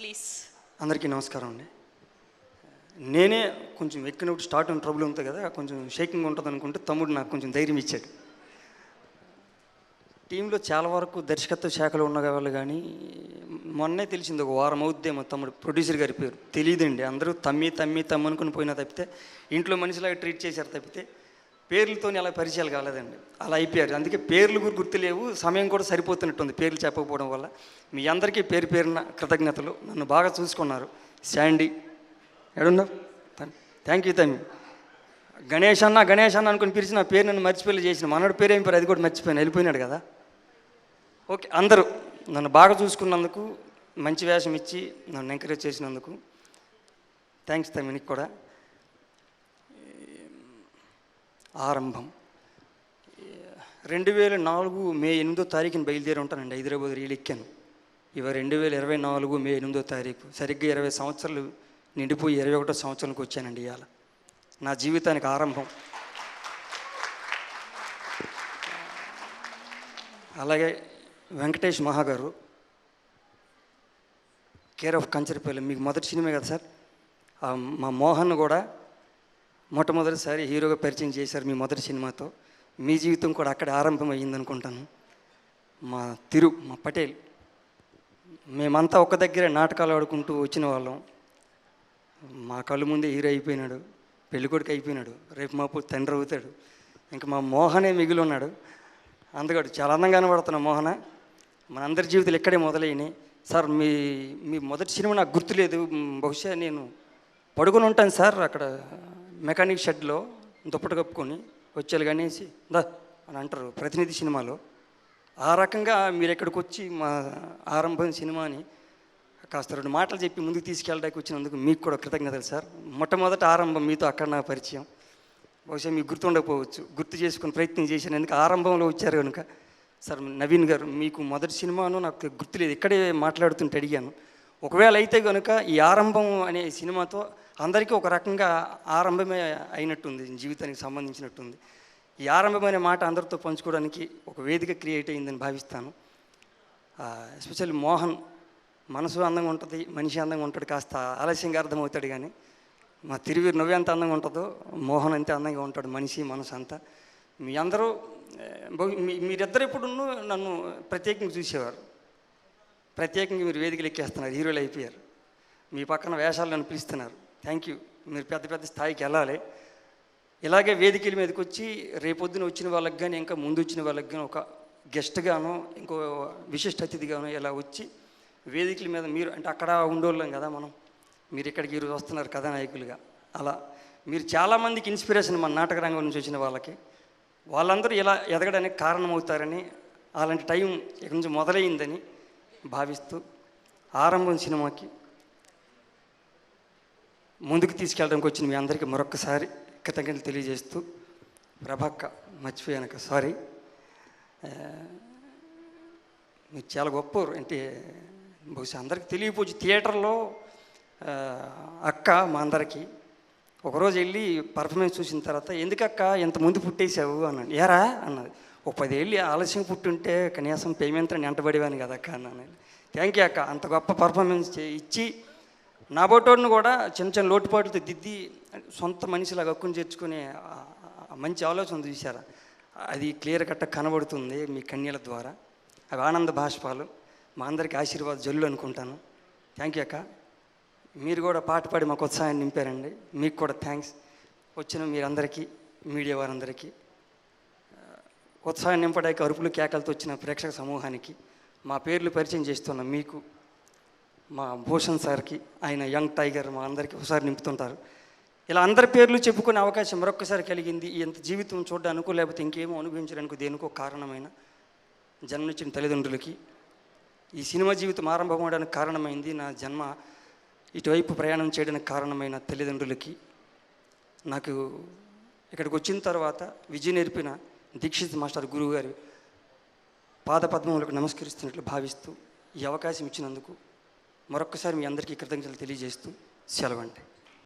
Please. అందరికీ నమస్కారం అండి. నేనే కొంచెం ఎక్కినప్పుడు స్టార్ట్ ట్రబుల్ ఉంటుంది కదా, కొంచెం షేకింగ్ ఉంటుంది అనుకుంటే తమ్ముడు నాకు కొంచెం ధైర్యం ఇచ్చాడు. టీంలో చాలా వరకు దర్శకత్వ శాఖలో ఉన్న వాళ్ళు కానీ మొన్నే తెలిసింది, ఒక వారం అవుద్దేమో తమ్ముడు ప్రొడ్యూసర్ గారి పేరు తెలియదండి. అందరూ తమ్మి అనుకుని పోయినా తప్పితే ఇంట్లో మనిషిలాగా ట్రీట్ చేశారు తప్పితే పేర్లతో అలా పరిచయాలు కాలేదండి. అలా అయిపోయారు. అందుకే పేర్లు గుర్తులేవు, సమయం కూడా సరిపోతున్నట్టుంది పేర్లు చెప్పకపోవడం వల్ల. మీ అందరికీ పేరు పేరున కృతజ్ఞతలు. నన్ను బాగా చూసుకున్నారు. శాండీ ఎడున్నావు? థ్యాంక్ యూ తమ్మి. గణేష్ అన్న అనుకుని పిలిచి నా పేరు నన్ను మర్చిపోయి చేసిన మనోడు పేరు ఏం పేరు అది కూడా మర్చిపోయాను, వెళ్ళిపోయినాడు కదా. ఓకే, అందరూ నన్ను బాగా చూసుకున్నందుకు, మంచి వేషం ఇచ్చి నన్ను ఎంకరేజ్ చేసినందుకు థ్యాంక్స్ తమ్మి. నీకు కూడా. ఆరంభం 2004 మే 8వ తారీఖున బయలుదేరి ఉంటానండి. హైదరాబాద్ రీల్ ఎక్కాను. ఇవాళ 2024 మే 8వ తారీఖు. సరిగ్గా 20 సంవత్సరాలు నిండిపోయి 21వ సంవత్సరానికి వచ్చానండి. ఇవాళ నా జీవితానికి ఆరంభం. అలాగే వెంకటేష్ మహాగారు, కేర్ ఆఫ్ కంచరపల్లి, మీకు మొదటి సినిమా కదా సార్. మా మోహన్ కూడా మొట్టమొదటిసారి హీరోగా పరిచయం చేశారు మీ మొదటి సినిమాతో. మీ జీవితం కూడా అక్కడ ఆరంభం అయ్యింది అనుకుంటాను. మా పటేల్, మేమంతా ఒక దగ్గరే నాటకాలు ఆడుకుంటూ వచ్చిన వాళ్ళం. మా కళ్ళు ముందే హీరో అయిపోయినాడు, పెళ్ళికొడుకు అయిపోయినాడు, రేపు మాపు తండ్రి అవుతాడు. ఇంకా మా మోహనే మిగిలి ఉన్నాడు. అందుకని చాలా అందంగా కనబడుతున్నా మోహన. మనందరి జీవితాలు ఇక్కడే మొదలైనాయి సార్. మీ మొదటి సినిమా నాకు గుర్తులేదు. బహుశా నేను పడుకొని ఉంటాను సార్ అక్కడ మెకానిక్ షెడ్లో దుప్పటి కప్పుకొని వచ్చేయాలి గణేసి దా అని అంటారు ప్రతినిధి సినిమాలో. ఆ రకంగా మీరు ఎక్కడికి వచ్చి మా ఆరంభం సినిమాని కాస్త 2 మాటలు చెప్పి ముందుకు తీసుకెళ్ళడానికి వచ్చినందుకు మీకు కూడా కృతజ్ఞతలు సార్. మొట్టమొదటి ఆరంభం మీతో అక్కడ నా పరిచయం. బహుశా మీకు గుర్తుండకపోవచ్చు, గుర్తు చేసుకుని ప్రయత్నం చేశాను. ఎందుకు ఆరంభంలో వచ్చారు కనుక. సార్ నవీన్ గారు, మీకు మొదటి సినిమాను నాకు గుర్తులేదు, ఇక్కడే మాట్లాడుతుంటే అడిగాను. ఒకవేళ అయితే కనుక ఈ ఆరంభం అనే సినిమాతో అందరికీ ఒక రకంగా ఆరంభమే అయినట్టుంది, జీవితానికి సంబంధించినట్టుంది. ఈ ఆరంభమైన మాట అందరితో పంచుకోవడానికి ఒక వేదిక క్రియేట్ అయిందని భావిస్తాను. ఎస్పెషల్లీ మోహన్ మనసు అందంగా ఉంటుంది, మనిషి అందంగా ఉంటాడు, కాస్త ఆలస్యంగా అర్థమవుతాడు. కానీ మా తిరువీరు నువ్వే ఎంత అందంగా ఉంటుందో మోహన్ అంతే అందంగా ఉంటాడు, మనిషి మనసు అంతా. మీ అందరూ మీరిద్దరు ఎప్పుడు నన్ను ప్రత్యేకంగా చూసేవారు. ప్రత్యేకంగా మీరు వేదికలు ఎక్కేస్తున్నారు, హీరోలు అయిపోయారు. మీ పక్కన వేషాలు నన్ను పిలుస్తున్నారు. Thank you. మీరు పెద్ద స్థాయికి వెళ్ళాలి. ఇలాగే వేదికల మీదకి వచ్చి రేపొద్దున వచ్చిన వాళ్ళకి కానీ ఇంకా ముందు వచ్చిన వాళ్ళకి కానీ ఒక గెస్ట్గానో ఇంకో విశిష్ట అతిథిగానో ఇలా వచ్చి వేదికల మీద మీరు అంటే అక్కడ ఉండేవాళ్ళం కదా మనం, మీరు ఇక్కడికి ఈరోజు వస్తున్నారు కథానాయకులుగా. అలా మీరు చాలామందికి ఇన్స్పిరేషన్ మన నాటక రంగం నుంచి వచ్చిన వాళ్ళకి. వాళ్ళందరూ ఇలా ఎదగడానికి కారణమవుతారని, అలాంటి టైం ఇక్కడి నుంచి మొదలైందని భావిస్తూ ఆరంభం సినిమాకి ముందుకు తీసుకెళ్ళడానికి వచ్చిన మీ అందరికీ మరొక్కసారి కృతజ్ఞతలు తెలియజేస్తూ, ప్రభక్క మర్చిపోయానక సారీ. మీరు చాలా గొప్పవారు. అంటే బహుశా అందరికీ తెలియపోవచ్చు, థియేటర్లో అక్క మా అందరికీ ఒకరోజు వెళ్ళి పర్ఫార్మెన్స్ చూసిన తర్వాత ఎందుకక్క ఇంత ముందు పుట్టేసావు అన్నాను. ఏరా అన్నది. ఒక 10 ఏళ్ళు ఆలస్యం పుట్టుంటే కనీసం పేమెంట్ వెంటబడేవాను కదా అక్క అన్నాను. థ్యాంక్ యూ అక్క, అంత గొప్ప పర్ఫార్మెన్స్ ఇచ్చి నా బోటోడిని కూడా చిన్న లోటుపాట్లతో దిద్ది సొంత మనిషిలాగా హక్కుని చేర్చుకునే మంచి ఆలోచన చూశారా, అది క్లియర్ కట్ట కనబడుతుంది మీ కన్యల ద్వారా. అవి ఆనంద బాష్పాలు, మా అందరికీ ఆశీర్వాద జల్లు అనుకుంటాను. థ్యాంక్ యూ అక్క. మీరు కూడా పాట పాడి మాకు ఉత్సాహాన్ని నింపారండి, మీకు కూడా థ్యాంక్స్. వచ్చిన మీరందరికీ, మీడియా వారందరికీ, ఉత్సాహం నింపడానికి అరుపులు కేకలతో వచ్చిన ప్రేక్షక సమూహానికి, మా పేర్లు పరిచయం చేస్తున్న మీకు, మా భూషణ్ సార్కి, ఆయన యంగ్ టైగర్, మా అందరికీ ఒకసారి నింపుతుంటారు. ఇలా అందరి పేర్లు చెప్పుకునే అవకాశం మరొక్కసారి కలిగింది. ఎంత జీవితం చూడడానికో లేకపోతే ఇంకేమో అనుభవించడానికో దేనికో కారణమైన జన్మనిచ్చిన తల్లిదండ్రులకి, ఈ సినిమా జీవితం ఆరంభం అవడానికి కారణమైంది నా జన్మ ఇటువైపు ప్రయాణం చేయడానికి కారణమైన తల్లిదండ్రులకి, నాకు ఇక్కడికి వచ్చిన తర్వాత విజయ నేర్పిన దీక్షిత్ మాస్టర్ గురువు గారి పాదపద్మములకు నమస్కరిస్తున్నట్లు భావిస్తూ ఈ అవకాశం ఇచ్చినందుకు మరొక్కసారి మీ అందరికీ కృతజ్ఞతలు తెలియజేస్తూ సెలవండి.